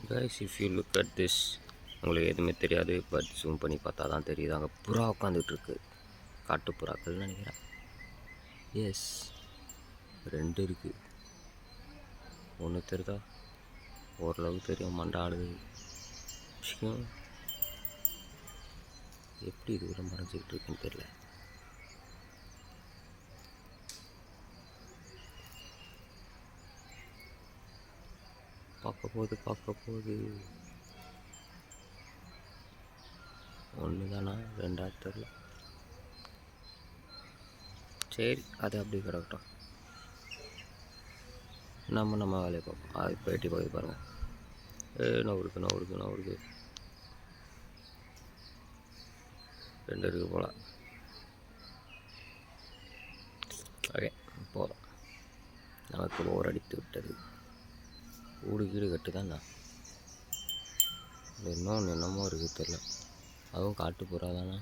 Guys if you look at this, உங்களுக்கு எதுவுமே தெரியாது, பட் ஜூம் பண்ணி பார்த்தா தான் தெரியுது. அங்கே புறா உட்காந்துட்ருக்கு, காட்டு புறாக்கள்னு நினைக்கிறேன். எஸ், 2 இருக்குது. ஒன்று தெரியுதா, ஓரளவு தெரியும், மண்டாடுது. விஷயம் எப்படி இது கூட மறைஞ்சிக்கிட்டு இருக்குன்னு தெரியல. பார்க்க போகுது. ஒன்று தானா 2 தெரில. சரி, அது அப்படி கிடக்கட்டும். நம்ம வேலையை பார்ப்போம். அது பேட்டி போய் பாருங்கள். நவுருக்கு 2 இருக்குது போல். ஓகே, போதும். நமக்கு போர் அடித்து விட்டது. வீடு கட்டு தானே. இன்னொன்று என்னமோ இருக்குது தெரில, அதுவும் காட்டு புறா தானே.